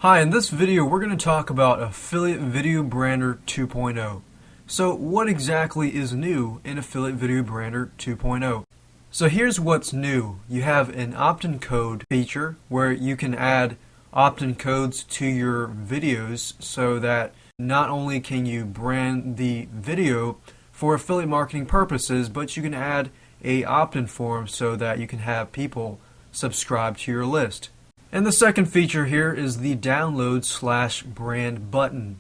Hi, in this video we're going to talk about Affiliate Video Brander 2.0. So what exactly is new in Affiliate Video Brander 2.0? So here's what's new. You have an Optin Code feature where you can add Optin codes to your videos so that not only can you brand the video for affiliate marketing purposes, but you can add a opt-in form so that you can have people subscribe to your list. And the second feature here is the download/brand button.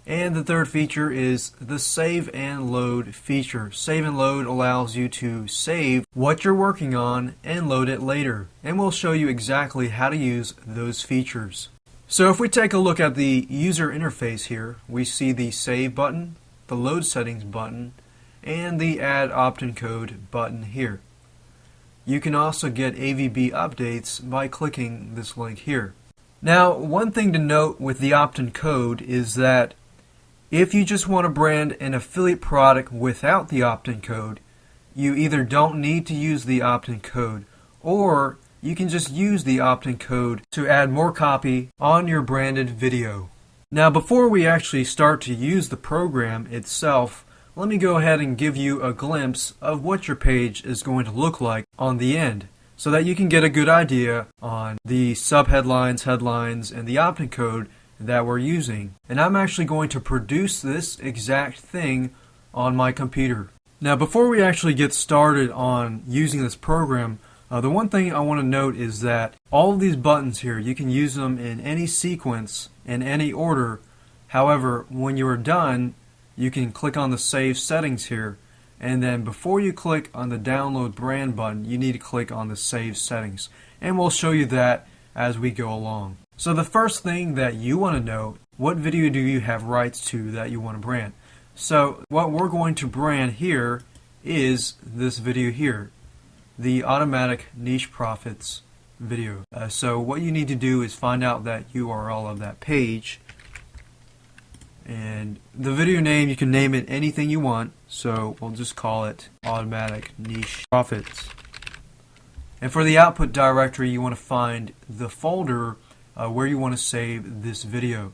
And the third feature is the save and load feature. Save and load allows you to save what you're working on and load it later. And we'll show you exactly how to use those features. So if we take a look at the user interface here, we see the save button, the load settings button, and the add opt-in code button here. You can also get AVB updates by clicking this link here. Now, one thing to note with the Optin Code is that if you just want to brand an affiliate product without the Optin Code, you either don't need to use the Optin Code, or you can just use the Optin Code to add more copy on your branded video. Now, before we actually start to use the program itself, let me go ahead and give you a glimpse of what your page is going to look like on the end so that you can get a good idea on the subheadlines, headlines, and the Optin Code that we're using. And I'm actually going to produce this exact thing on my computer. Now, before we actually get started on using this program, the one thing I want to note is that all of these buttons here, you can use them in any sequence, in any order. However, when you are done, you can click on the save settings here, and then before you click on the download brand button, you need to click on the save settings, and we'll show you that as we go along. So the first thing that you want to know, what video do you have rights to that you want to brand? So what we're going to brand here is this video here, the automatic niche profits video. So what you need to do is find out that URL of that page. And the video name, you can name it anything you want, so we'll just call it Automatic Niche Profits. And for the output directory, you want to find the folder where you want to save this video.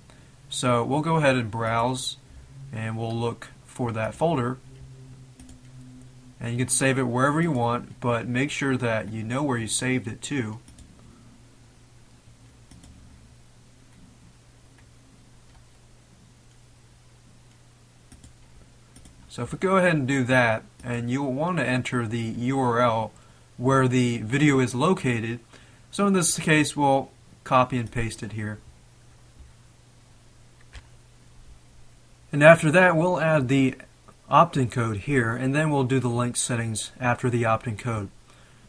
So we'll go ahead and browse, and we'll look for that folder. And you can save it wherever you want, but make sure that you know where you saved it to. So if we go ahead and do that, and you'll want to enter the URL where the video is located. So in this case, we'll copy and paste it here. And after that, we'll add the Optin Code here, and then we'll do the link settings after the Optin Code.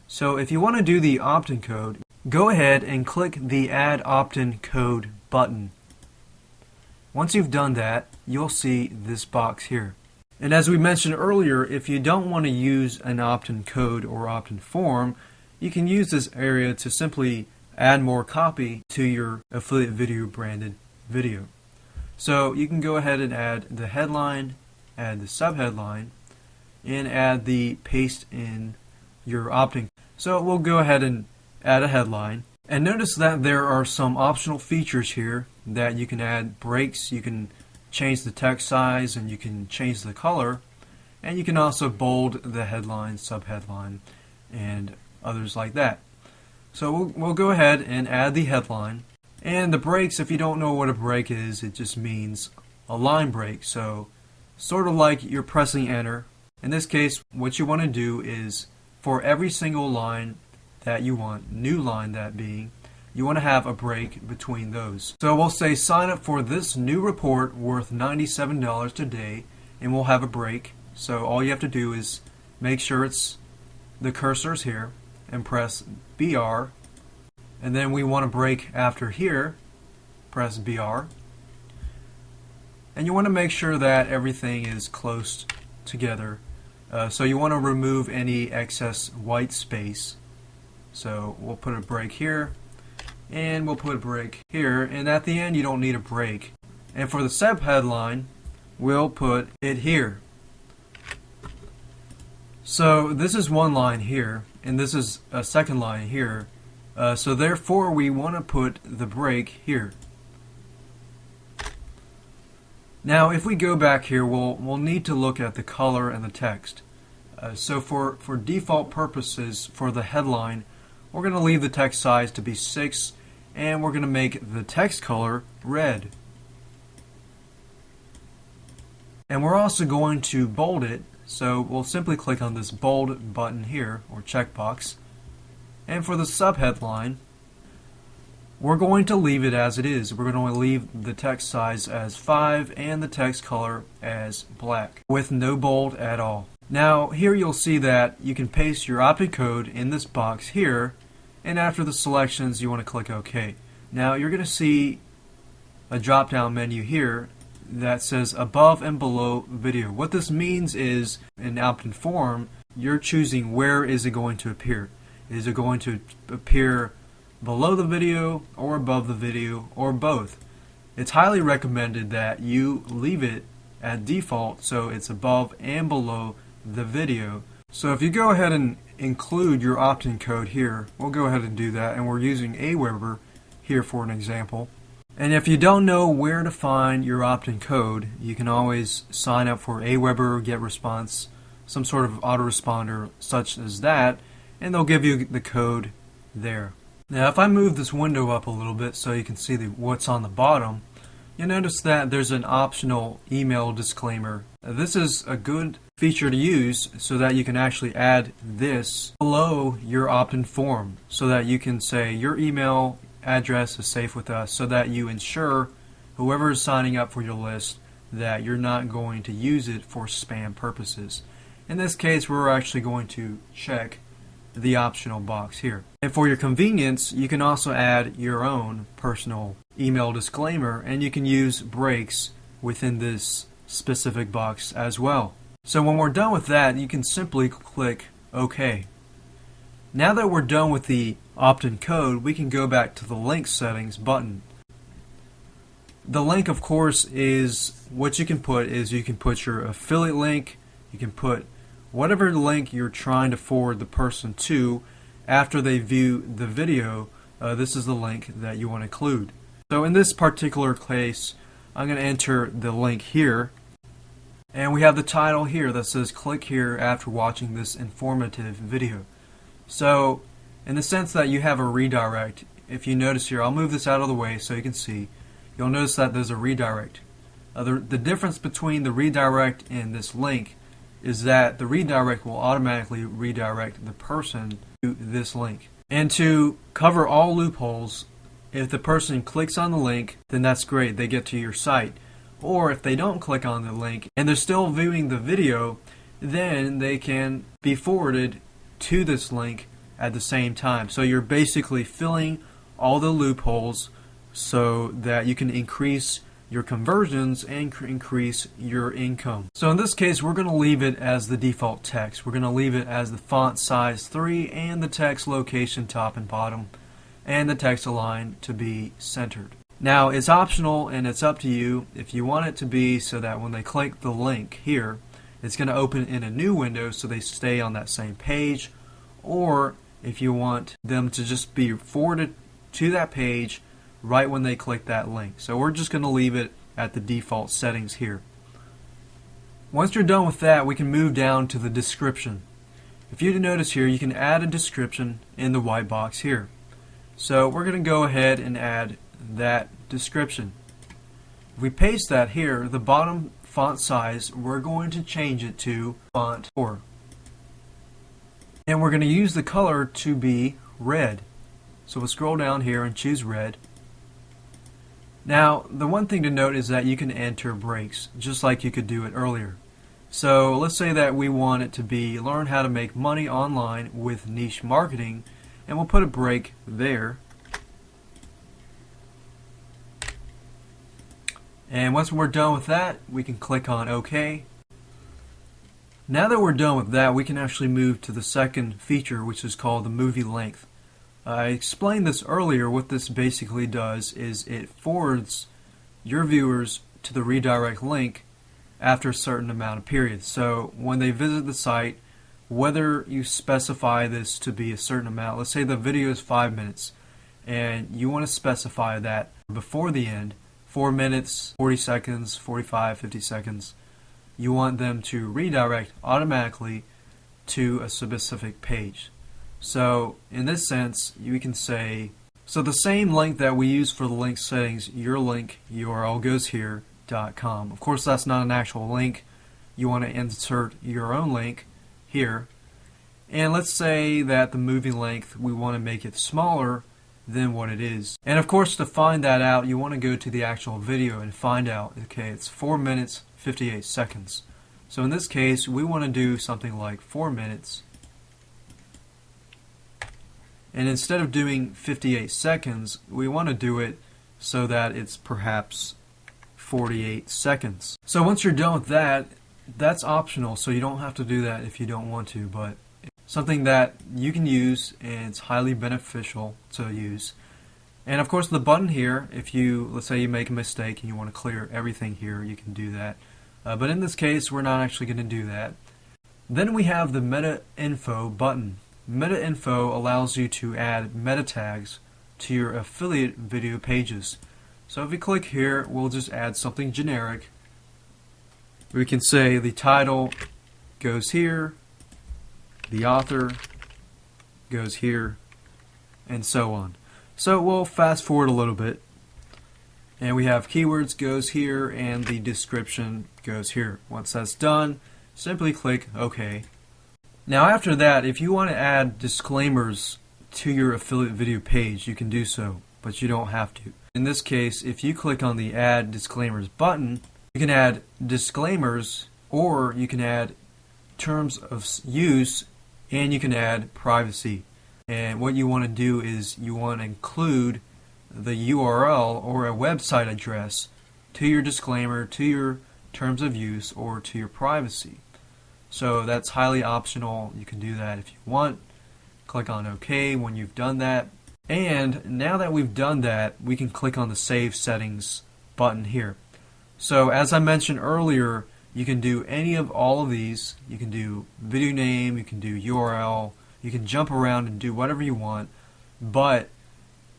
So if you want to do the Optin Code, go ahead and click the Add Optin Code button. Once you've done that, you'll see this box here. And as we mentioned earlier, if you don't want to use an opt-in code or opt-in form, you can use this area to simply add more copy to your affiliate video branded video. So you can go ahead and add the headline, add the subheadline, and add the paste in your opt-in. So we'll go ahead and add a headline. And notice that there are some optional features here that you can add breaks, you can change the text size, and you can change the color, and you can also bold the headline, subheadline, and others like that. So we'll go ahead and add the headline. And the breaks, if you don't know what a break is, it just means a line break. So sort of like you're pressing enter. In this case, what you want to do is for every single line that you want, new line that being, you want to have a break between those. So we'll say sign up for this new report worth $97 today, and we'll have a break. So all you have to do is make sure the cursor's here and press BR, and then we want to break after here, press BR, and you want to make sure that everything is close together. So you want to remove any excess white space. So we'll put a break here, and we'll put a break here, and at the end you don't need a break. And for the subheadline, we'll put it here. So this is one line here, and this is a second line here. So therefore we want to put the break here. Now if we go back here, we'll need to look at the color and the text. So for default purposes for the headline, we're going to leave the text size to be 6, and we're going to make the text color red. And we're also going to bold it, so we'll simply click on this bold button here, or checkbox. And for the subheadline, we're going to leave it as it is. We're going to leave the text size as 5 and the text color as black, with no bold at all. Now here you'll see that you can paste your Optin code in this box here, and after the selections you want to click OK. Now you're going to see a drop down menu here that says above and below video. What this means is in Optin form you're choosing where is it going to appear. Is it going to appear below the video or above the video or both? It's highly recommended that you leave it at default so it's above and below the video. So if you go ahead and include your Optin code here, we'll go ahead and do that, and we're using Aweber here for an example. And if you don't know where to find your Optin code, you can always sign up for Aweber GetResponse, some sort of autoresponder such as that, and they'll give you the code there. Now if I move this window up a little bit so you can see what's on the bottom, you'll notice that there's an optional email disclaimer. This is a good feature to use so that you can actually add this below your Optin form so that you can say your email address is safe with us, so that you ensure whoever is signing up for your list that you're not going to use it for spam purposes. In this case, we're actually going to check the optional box here. And for your convenience, you can also add your own personal email disclaimer, and you can use breaks within this specific box as well. So when we're done with that, you can simply click OK. Now that we're done with the Optin code, we can go back to the link settings button. The link, of course, is what you can put your affiliate link, you can put whatever link you're trying to forward the person to after they view the video. This is the link that you want to include. So in this particular case, I'm going to enter the link here, and we have the title here that says click here after watching this informative video. So in the sense that you have a redirect, if you notice here, I'll move this out of the way so you can see, you'll notice that there's a redirect. The difference between the redirect and this link is that the redirect will automatically redirect the person to this link. And to cover all loopholes, if the person clicks on the link, then that's great, they get to your site. Or if they don't click on the link and they're still viewing the video, then they can be forwarded to this link at the same time. So you're basically filling all the loopholes so that you can increase your conversions and increase your income. So in this case, we're going to leave it as the default text. We're going to leave it as the font size 3 and the text location top and bottom, and the text align to be centered. Now it's optional and it's up to you if you want it to be so that when they click the link here, it's going to open in a new window so they stay on that same page, or if you want them to just be forwarded to that page right when they click that link. So we're just going to leave it at the default settings here. Once you're done with that, we can move down to the description. If you notice here, you can add a description in the white box here. So we're going to go ahead and add that description. If we paste that here, the bottom font size, we're going to change it to font 4. And we're going to use the color to be red. So we'll scroll down here and choose red. Now, the one thing to note is that you can enter breaks, just like you could do it earlier. So let's say that we want it to be learn how to make money online with niche marketing, and we'll put a break there. And once we're done with that, we can click on OK. Now that we're done with that, we can actually move to the second feature, which is called the movie length. I explained this earlier. What this basically does is it forwards your viewers to the redirect link after a certain amount of periods. So when they visit the site, whether you specify this to be a certain amount, let's say the video is 5 minutes, and you want to specify that before the end, 4 minutes, 40 seconds, 45, 50 seconds. You want them to redirect automatically to a specific page. So in this sense, we can say, so the same link that we use for the link settings, your link URL goes here.com. Of course, that's not an actual link. You want to insert your own link here. And let's say that the movie length, we want to make it smaller than what it is. And of course, to find that out, you want to go to the actual video and find out, okay, it's 4 minutes, 58 seconds. So in this case, we want to do something like 4 minutes. And instead of doing 58 seconds, we want to do it so that it's perhaps 48 seconds. So once you're done with that, that's optional, so you don't have to do that if you don't want to, but something that you can use and it's highly beneficial to use. And of course the button here, if you, let's say you make a mistake and you want to clear everything here, you can do that. But in this case, we're not actually going to do that. Then we have the meta info button. Meta info allows you to add meta tags to your affiliate video pages. So if you click here, we'll just add something generic. We can say the title goes here, the author goes here, and so on. So we'll fast forward a little bit, and we have keywords goes here and the description goes here. Once that's done, simply click OK. Now after that, if you want to add disclaimers to your affiliate video page, you can do so, but you don't have to. In this case, if you click on the Add Disclaimers button, you can add disclaimers, or you can add terms of use, and you can add privacy. And what you want to do is you want to include the URL or a website address to your disclaimer, to your terms of use, or to your privacy. So that's highly optional. You can do that if you want. Click on OK when you've done that. And now that we've done that, we can click on the Save Settings button here. So as I mentioned earlier, you can do any of all of these. You can do video name, you can do URL, you can jump around and do whatever you want. But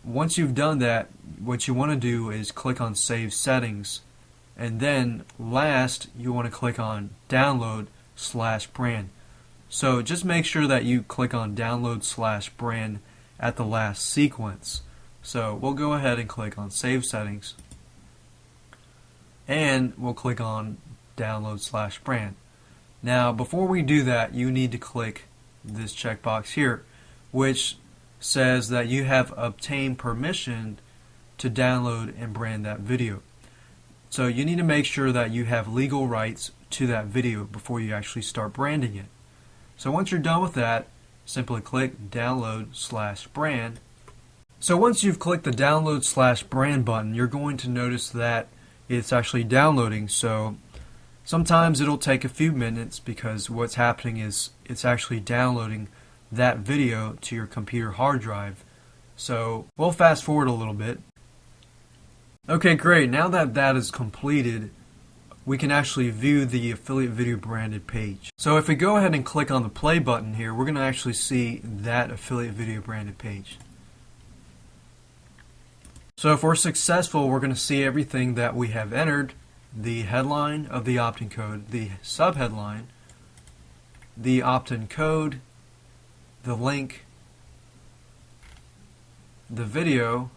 once you've done that, what you want to do is click on Save Settings. And then last, you want to click on Download/brand. So just make sure that you click on Download/brand at the last sequence. So we'll go ahead and click on Save Settings. And we'll click on Download/brand. Now before we do that, you need to click this checkbox here, which says that you have obtained permission to download and brand that video. So you need to make sure that you have legal rights to that video before you actually start branding it. So once you're done with that, simply click Download/brand. So once you've clicked the Download/brand button, you're going to notice that it's actually downloading. So sometimes it'll take a few minutes because what's happening is it's actually downloading that video to your computer hard drive. So we'll fast forward a little bit. Okay, great. Now that that is completed, we can actually view the affiliate video branded page. So if we go ahead and click on the play button here, we're going to actually see that affiliate video branded page. So if we're successful, we're going to see everything that we have entered: the headline of the Optin Code, the subheadline, the Optin Code, the link, the video,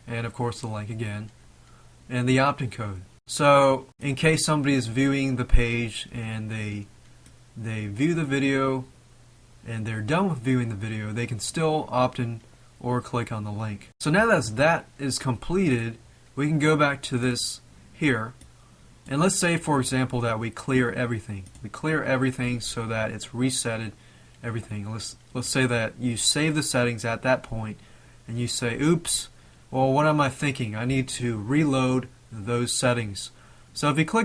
and of course the link again, and the Optin Code. So in case somebody is viewing the page and they view the video and they're done with viewing the video, they can still opt in or click on the link. So now that is completed, we can go back to this here, and let's say for example that we clear everything. We clear everything so that it's resetted everything. Let's say that you save the settings at that point and you say, oops, well, what am I thinking? I need to reload those settings. So if you click